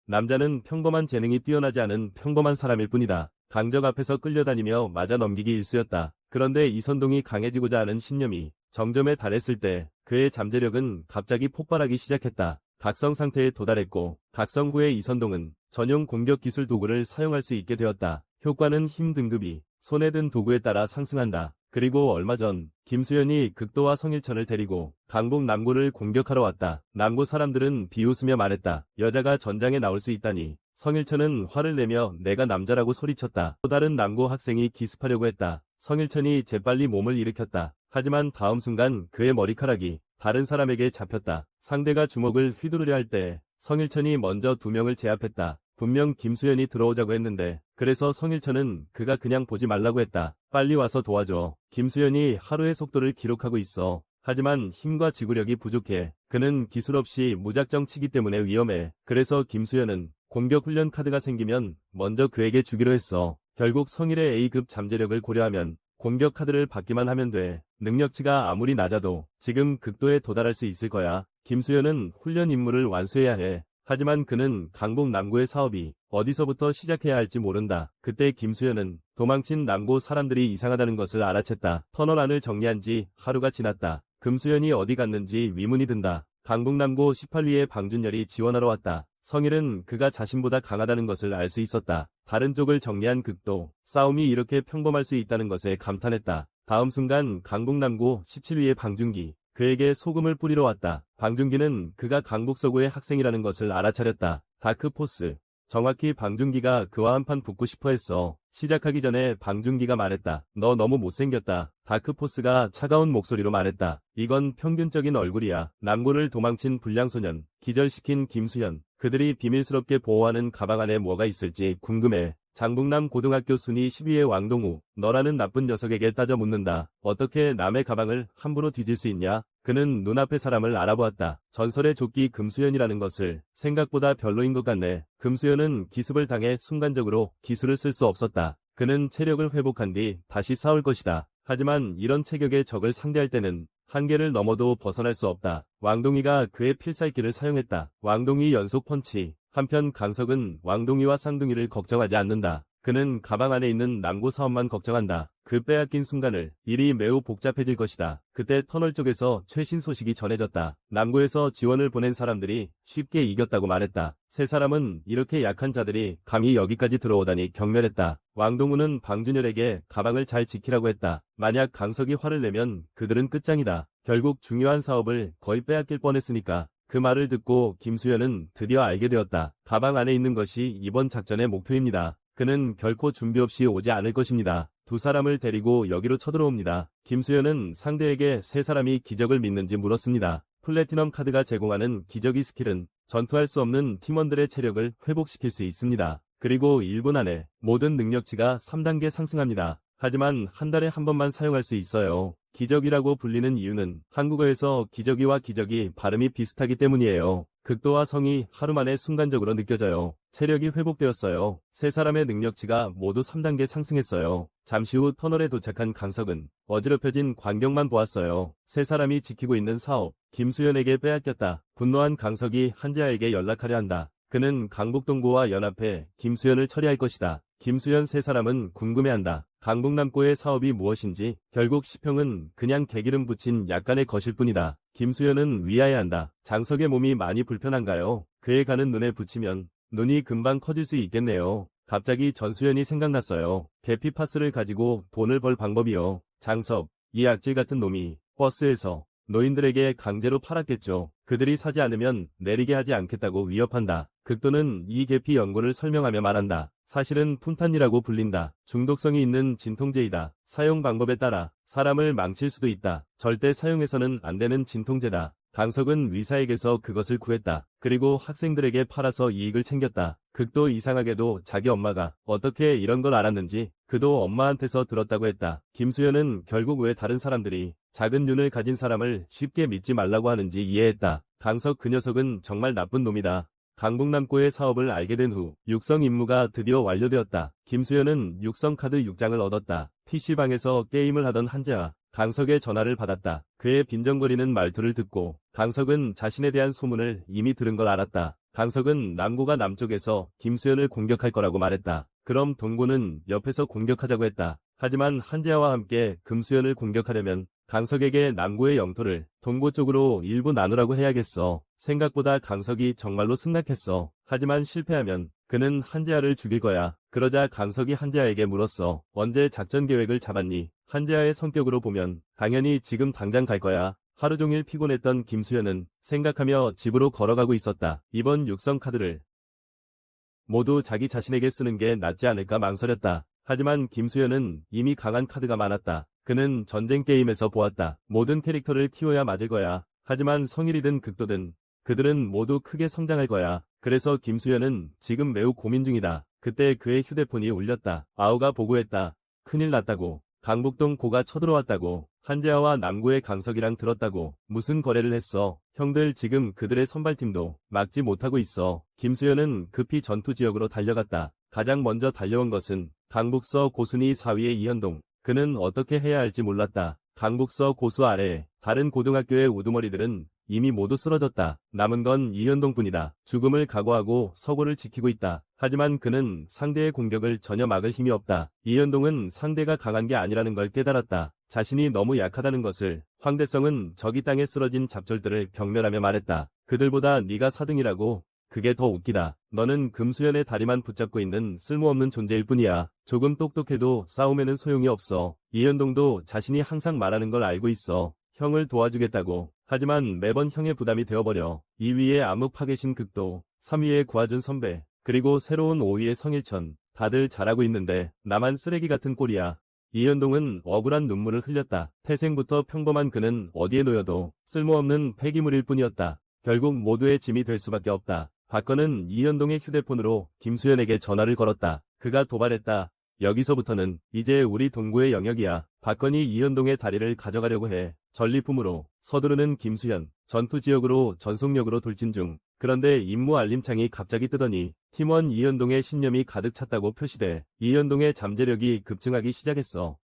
남자는 평범한 재능이 뛰어나지 않은 평범한 사람일 뿐이다. 강적 앞에서 끌려다니며 맞아 넘기기 일쑤였다. 그런데 이선동이 강해지고자 하는 신념이 정점에 달했을 때 그의 잠재력은 갑자기 폭발하기 시작했다. 각성 상태에 도달했고 각성 후에 이선동은 전용 공격 기술 도구를 사용할 수 있게 되었다. 효과는 힘 등급이 손에 든 도구에 따라 상승한다. 그리고 얼마 전 김수현이 극도와 성일천을 데리고 강북 남고를 공격하러 왔다. 남고 사람들은 비웃으며 말했다. 여자가 전장에 나올 수 있다니. 성일천은 화를 내며 내가 남자라고 소리쳤다. 또 다른 남고 학생이 기습하려고 했다. 성일천이 재빨리 몸을 일으켰다. 하지만 다음 순간 그의 머리카락이 다른 사람에게 잡혔다. 상대가 주먹을 휘두르려 할 때 성일천이 먼저 2명을 제압했다. 분명 김수현이 들어오자고 했는데 그래서 성일천은 그가 그냥 보지 말라고 했다. 빨리 와서 도와줘. 김수현이 하루의 속도를 기록하고 있어. 하지만 힘과 지구력이 부족해. 그는 기술 없이 무작정 치기 때문에 위험해. 그래서 김수현은 공격 훈련 카드가 생기면 먼저 그에게 주기로 했어. 결국 성일의 A급 잠재력을 고려하면 공격 카드를 받기만 하면 돼. 능력치가 아무리 낮아도 지금 극도에 도달할 수 있을 거야. 김수현은 훈련 임무를 완수해야 해. 하지만 그는 강북 남고의 사업이 어디서부터 시작해야 할지 모른다. 그때 김수현은 도망친 남고 사람들이 이상하다는 것을 알아챘다. 터널 안을 정리한 지 하루가 지났다. 금수현이 어디 갔는지 위문이 든다. 강북 남고 18위에 방준열이 지원하러 왔다. 성일은 그가 자신보다 강하다는 것을 알 수 있었다. 다른 쪽을 정리한 극도, 싸움이 이렇게 평범할 수 있다는 것에 감탄했다. 다음 순간 강북 남고 17위의 방준기, 그에게 소금을 뿌리러 왔다. 방준기는 그가 강북 서구의 학생이라는 것을 알아차렸다. 다크포스. 정확히 방준기가 그와 한판 붙고 싶어 했어. 시작하기 전에 방준기가 말했다. 너 너무 못생겼다. 다크포스가 차가운 목소리로 말했다. 이건 평균적인 얼굴이야. 남고를 도망친 불량소년, 기절시킨 김수현. 그들이 비밀스럽게 보호하는 가방 안에 뭐가 있을지 궁금해. 장북남 고등학교 순위 12의 왕동우. 너라는 나쁜 녀석에게 따져 묻는다. 어떻게 남의 가방을 함부로 뒤질 수 있냐? 그는 눈앞의 사람을 알아보았다. 전설의 조끼 금수현이라는 것을. 생각보다 별로인 것 같네. 금수현은 기습을 당해 순간적으로 기술을 쓸 수 없었다. 그는 체력을 회복한 뒤 다시 싸울 것이다. 하지만 이런 체격의 적을 상대할 때는 한계를 넘어도 벗어날 수 없다. 왕동이가 그의 필살기를 사용했다. 왕동이 연속 펀치. 한편 강석은 왕동이와 쌍둥이를 걱정하지 않는다. 그는 가방 안에 있는 남고 사업만 걱정한다. 그 빼앗긴 순간을 일이 매우 복잡해질 것이다. 그때 터널 쪽에서 최신 소식이 전해졌다. 남고에서 지원을 보낸 사람들이 쉽게 이겼다고 말했다. 세 사람은 이렇게 약한 자들이 감히 여기까지 들어오다니 경멸했다. 왕동우는 방준열에게 가방을 잘 지키라고 했다. 만약 강석이 화를 내면 그들은 끝장이다. 결국 중요한 사업을 거의 빼앗길 뻔했으니까. 그 말을 듣고 김수현은 드디어 알게 되었다. 가방 안에 있는 것이 이번 작전의 목표입니다. 그는 결코 준비 없이 오지 않을 것입니다. 두 사람을 데리고 여기로 쳐들어옵니다. 김수현은 상대에게 세 사람이 기적을 믿는지 물었습니다. 플래티넘 카드가 제공하는 기적의 스킬은 전투할 수 없는 팀원들의 체력을 회복시킬 수 있습니다. 그리고 1분 안에 모든 능력치가 3단계 상승합니다. 하지만 한 달에 한 번만 사용할 수 있어요. 기적이라고 불리는 이유는 한국어에서 기저귀와 기적이 발음이 비슷하기 때문이에요. 극도와 성이 하루 만에 순간적으로 느껴져요. 체력이 회복되었어요. 세 사람의 능력치가 모두 3단계 상승했어요. 잠시 후 터널에 도착한 강석은 어지럽혀진 광경만 보았어요. 세 사람이 지키고 있는 사업, 김수현에게 빼앗겼다. 분노한 강석이 한재아에게 연락하려 한다. 그는 강북동고와 연합해 김수현을 처리할 것이다. 김수현 세 사람은 궁금해한다. 강북남고의 사업이 무엇인지. 결국 시평은 그냥 개기름 붙인 약간의 것일 뿐이다. 김수현은 위아해한다. 장석의 몸이 많이 불편한가요? 그에 가는 눈에 붙이면 눈이 금방 커질 수 있겠네요. 갑자기 전수현이 생각났어요. 계피파스를 가지고 돈을 벌 방법이요. 장석, 이 악질 같은 놈이 버스에서 노인들에게 강제로 팔았겠죠. 그들이 사지 않으면 내리게 하지 않겠다고 위협한다. 극도는 이 계피 연고를 설명하며 말한다. 사실은 푼탄이라고 불린다. 중독성이 있는 진통제이다. 사용 방법에 따라 사람을 망칠 수도 있다. 절대 사용해서는 안 되는 진통제다. 강석은 의사에게서 그것을 구했다. 그리고 학생들에게 팔아서 이익을 챙겼다. 극도 이상하게도 자기 엄마가 어떻게 이런 걸 알았는지 그도 엄마한테서 들었다고 했다. 김수현은 결국 왜 다른 사람들이 작은 눈을 가진 사람을 쉽게 믿지 말라고 하는지 이해했다. 강석 그 녀석은 정말 나쁜 놈이다. 강북남고의 사업을 알게 된 후 육성 임무가 드디어 완료되었다. 김수현은 육성 카드 6장을 얻었다. PC방에서 게임을 하던 한재아, 강석의 전화를 받았다. 그의 빈정거리는 말투를 듣고 강석은 자신에 대한 소문을 이미 들은 걸 알았다. 강석은 남고가 남쪽에서 김수현을 공격할 거라고 말했다. 그럼 동고는 옆에서 공격하자고 했다. 하지만 한재하와 함께 금수현을 공격하려면 강석에게 남고의 영토를 동고 쪽으로 일부 나누라고 해야겠어. 생각보다 강석이 정말로 승낙했어. 하지만 실패하면 그는 한재하를 죽일 거야. 그러자 강석이 한재하에게 물었어. 언제 작전 계획을 잡았니? 한재하의 성격으로 보면 당연히 지금 당장 갈 거야. 하루 종일 피곤했던 김수현은 생각하며 집으로 걸어가고 있었다. 이번 육성 카드를 모두 자기 자신에게 쓰는 게 낫지 않을까 망설였다. 하지만 김수현은 이미 강한 카드가 많았다. 그는 전쟁 게임에서 보았다. 모든 캐릭터를 키워야 맞을 거야. 하지만 성일이든 극도든 그들은 모두 크게 성장할 거야. 그래서 김수현은 지금 매우 고민 중이다. 그때 그의 휴대폰이 울렸다. 아우가 보고했다. 큰일 났다고. 강북동 고가 쳐들어왔다고. 한재하와 남구의 강석이랑 들었다고. 무슨 거래를 했어? 형들 지금 그들의 선발팀도 막지 못하고 있어. 김수현은 급히 전투 지역으로 달려갔다. 가장 먼저 달려온 것은 강북서 고순이 4위의 이현동. 그는 어떻게 해야 할지 몰랐다. 강북서 고수 아래에 다른 고등학교의 우두머리들은 이미 모두 쓰러졌다. 남은 건 이현동뿐이다. 죽음을 각오하고 서고를 지키고 있다. 하지만 그는 상대의 공격을 전혀 막을 힘이 없다. 이현동은 상대가 강한 게 아니라는 걸 깨달았다. 자신이 너무 약하다는 것을. 황대성은 저기 땅에 쓰러진 잡졸들을 경멸하며 말했다. 그들보다 네가 4등이라고. 그게 더 웃기다. 너는 금수현의 다리만 붙잡고 있는 쓸모없는 존재일 뿐이야. 조금 똑똑해도 싸움에는 소용이 없어. 이현동도 자신이 항상 말하는 걸 알고 있어. 형을 도와주겠다고. 하지만 매번 형의 부담이 되어버려. 2위의 암흑파괴신 극도, 3위의 구하준 선배, 그리고 새로운 5위의 성일천. 다들 잘하고 있는데 나만 쓰레기 같은 꼴이야. 이현동은 억울한 눈물을 흘렸다. 태생부터 평범한 그는 어디에 놓여도 쓸모없는 폐기물일 뿐이었다. 결국 모두의 짐이 될 수밖에 없다. 박건은 이현동의 휴대폰으로 김수현에게 전화를 걸었다. 그가 도발했다. 여기서부터는 이제 우리 동구의 영역이야. 박건이 이현동의 다리를 가져가려고 해. 전리품으로 서두르는 김수현. 전투지역으로 전속력으로 돌진 중. 그런데 임무 알림창이 갑자기 뜨더니 팀원 이현동의 신념이 가득 찼다고 표시돼. 이현동의 잠재력이 급증하기 시작했어.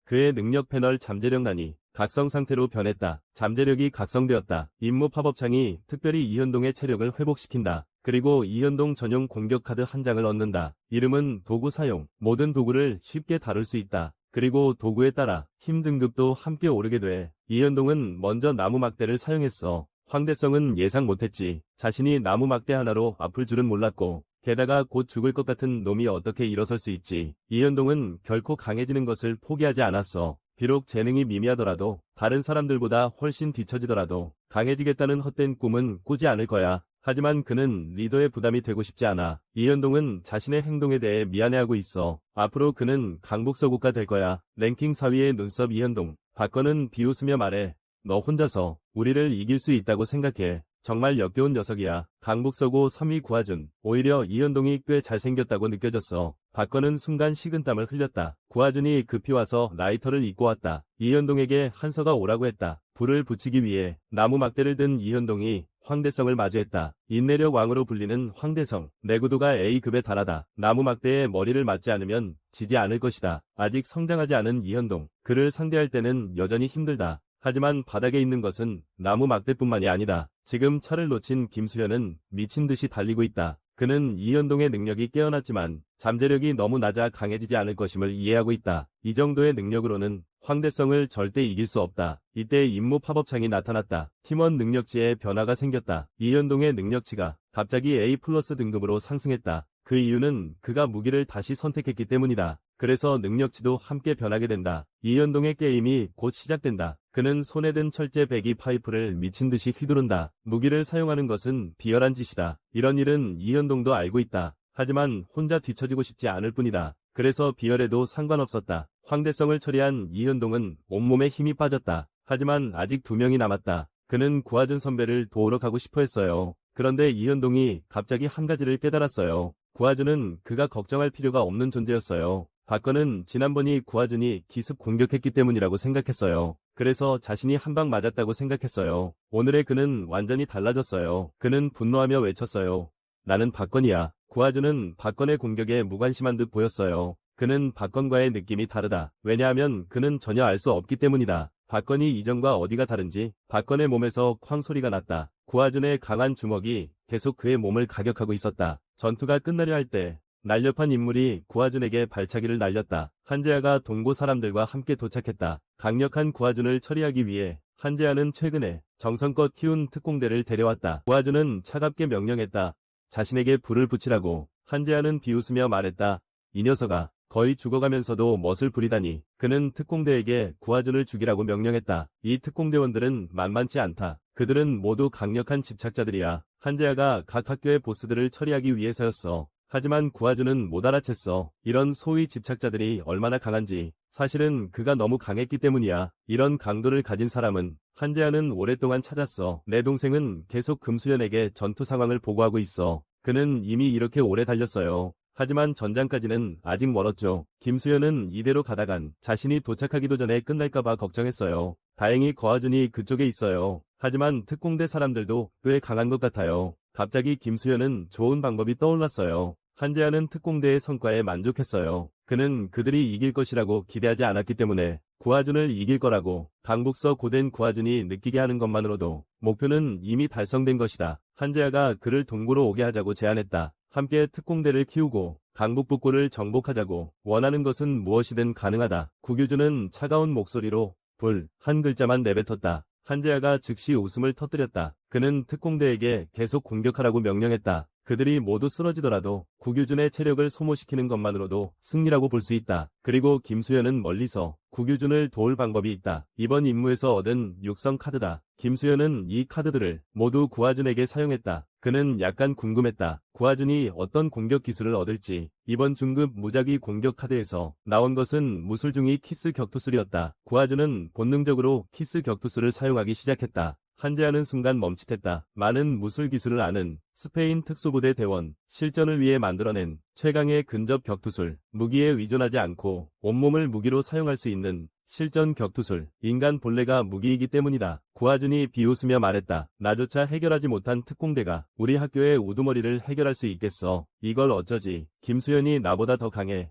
그의 능력 패널 잠재력란이 각성 상태로 변했다. 잠재력이 각성되었다. 임무 팝업창이 특별히 이현동의 체력을 회복시킨다. 그리고 이현동 전용 공격 카드 한 장을 얻는다. 이름은 도구 사용. 모든 도구를 쉽게 다룰 수 있다. 그리고 도구에 따라 힘 등급도 함께 오르게 돼. 이현동은 먼저 나무 막대를 사용했어. 황대성은 예상 못했지. 자신이 나무 막대 하나로 아플 줄은 몰랐고 게다가 곧 죽을 것 같은 놈이 어떻게 일어설 수 있지. 이현동은 결코 강해지는 것을 포기하지 않았어. 비록 재능이 미미하더라도 다른 사람들보다 훨씬 뒤처지더라도 강해지겠다는 헛된 꿈은 꾸지 않을 거야. 하지만 그는 리더의 부담이 되고 싶지 않아. 이현동은 자신의 행동에 대해 미안해하고 있어. 앞으로 그는 강북서구가 될 거야. 랭킹 4위의 눈썹 이현동. 박건은 비웃으며 말해. 너 혼자서 우리를 이길 수 있다고 생각해. 정말 역겨운 녀석이야. 강북서구 3위 구하준. 오히려 이현동이 꽤 잘생겼다고 느껴졌어. 박건은 순간 식은땀을 흘렸다. 구하준이 급히 와서 라이터를 입고 왔다. 이현동에게 한서가 오라고 했다. 불을 붙이기 위해 나무 막대를 든 이현동이 황대성을 마주했다. 인내력 왕으로 불리는 황대성. 내구도가 A급에 달하다. 나무 막대에 머리를 맞지 않으면 지지 않을 것이다. 아직 성장하지 않은 이현동. 그를 상대할 때는 여전히 힘들다. 하지만 바닥에 있는 것은 나무 막대뿐만이 아니다. 지금 차를 놓친 김수현은 미친 듯이 달리고 있다. 그는 이현동의 능력이 깨어났지만 잠재력이 너무 낮아 강해지지 않을 것임을 이해하고 있다. 이 정도의 능력으로는 황대성을 절대 이길 수 없다. 이때 임무 팝업창이 나타났다. 팀원 능력치에 변화가 생겼다. 이현동의 능력치가 갑자기 A+ 등급으로 상승했다. 그 이유는 그가 무기를 다시 선택했기 때문이다. 그래서 능력치도 함께 변하게 된다. 이현동의 게임이 곧 시작된다. 그는 손에 든 철제 배기 파이프를 미친듯이 휘두른다. 무기를 사용하는 것은 비열한 짓이다. 이런 일은 이현동도 알고 있다. 하지만 혼자 뒤처지고 싶지 않을 뿐이다. 그래서 비열해도 상관없었다. 황대성을 처리한 이현동은 온몸에 힘이 빠졌다. 하지만 아직 2명이 남았다. 그는 구하준 선배를 도우러 가고 싶어 했어요. 그런데 이현동이 갑자기 한 가지를 깨달았어요. 구하준은 그가 걱정할 필요가 없는 존재였어요. 박건은 지난번이 구하준이 기습 공격했기 때문이라고 생각했어요. 그래서 자신이 한 방 맞았다고 생각했어요. 오늘의 그는 완전히 달라졌어요. 그는 분노하며 외쳤어요. 나는 박건이야. 구하준은 박건의 공격에 무관심한 듯 보였어요. 그는 박건과의 느낌이 다르다. 왜냐하면 그는 전혀 알 수 없기 때문이다. 박건이 이전과 어디가 다른지 박건의 몸에서 쾅 소리가 났다. 구하준의 강한 주먹이 계속 그의 몸을 가격하고 있었다. 전투가 끝나려 할 때 날렵한 인물이 구하준에게 발차기를 날렸다. 한재아가 동고 사람들과 함께 도착했다. 강력한 구하준을 처리하기 위해 한재아는 최근에 정성껏 키운 특공대를 데려왔다. 구하준은 차갑게 명령했다. 자신에게 불을 붙이라고. 한재아는 비웃으며 말했다. 이 녀석아, 거의 죽어가면서도 멋을 부리다니. 그는 특공대에게 구하준을 죽이라고 명령했다. 이 특공대원들은 만만치 않다. 그들은 모두 강력한 집착자들이야. 한재아가 각 학교의 보스들을 처리하기 위해서였어. 하지만 구하준은 못 알아챘어. 이런 소위 집착자들이 얼마나 강한지. 사실은 그가 너무 강했기 때문이야. 이런 강도를 가진 사람은 한재아는 오랫동안 찾았어. 내 동생은 계속 금수연에게 전투 상황을 보고하고 있어. 그는 이미 이렇게 오래 달렸어요. 하지만 전장까지는 아직 멀었죠. 김수현은 이대로 가다간 자신이 도착하기도 전에 끝날까봐 걱정했어요. 다행히 거하준이 그쪽에 있어요. 하지만 특공대 사람들도 꽤 강한 것 같아요. 갑자기 김수현은 좋은 방법이 떠올랐어요. 한재아는 특공대의 성과에 만족했어요. 그는 그들이 이길 것이라고 기대하지 않았기 때문에 구하준을 이길 거라고 강북서 고된 구하준이 느끼게 하는 것만으로도 목표는 이미 달성된 것이다. 한재아가 그를 동고로 오게 하자고 제안했다. 함께 특공대를 키우고 강북북고를 정복하자고. 원하는 것은 무엇이든 가능하다. 구규준은 차가운 목소리로 불 한 글자만 내뱉었다. 한재아가 즉시 웃음을 터뜨렸다. 그는 특공대에게 계속 공격하라고 명령했다. 그들이 모두 쓰러지더라도 구규준의 체력을 소모시키는 것만으로도 승리라고 볼 수 있다. 그리고 김수현은 멀리서 구규준을 도울 방법이 있다. 이번 임무에서 얻은 육성 카드다. 김수현은 이 카드들을 모두 구하준에게 사용했다. 그는 약간 궁금했다. 구하준이 어떤 공격 기술을 얻을지. 이번 중급 무작위 공격 카드에서 나온 것은 무술중이 키스 격투술이었다. 구하준은 본능적으로 키스 격투술을 사용하기 시작했다. 한재아는 순간 멈칫했다. 많은 무술 기술을 아는 스페인 특수부대 대원, 실전을 위해 만들어낸 최강의 근접 격투술, 무기에 의존하지 않고 온몸을 무기로 사용할 수 있는 실전 격투술, 인간 본래가 무기이기 때문이다. 구하준이 비웃으며 말했다. 나조차 해결하지 못한 특공대가 우리 학교의 우두머리를 해결할 수 있겠어. 이걸 어쩌지. 김수현이 나보다 더 강해.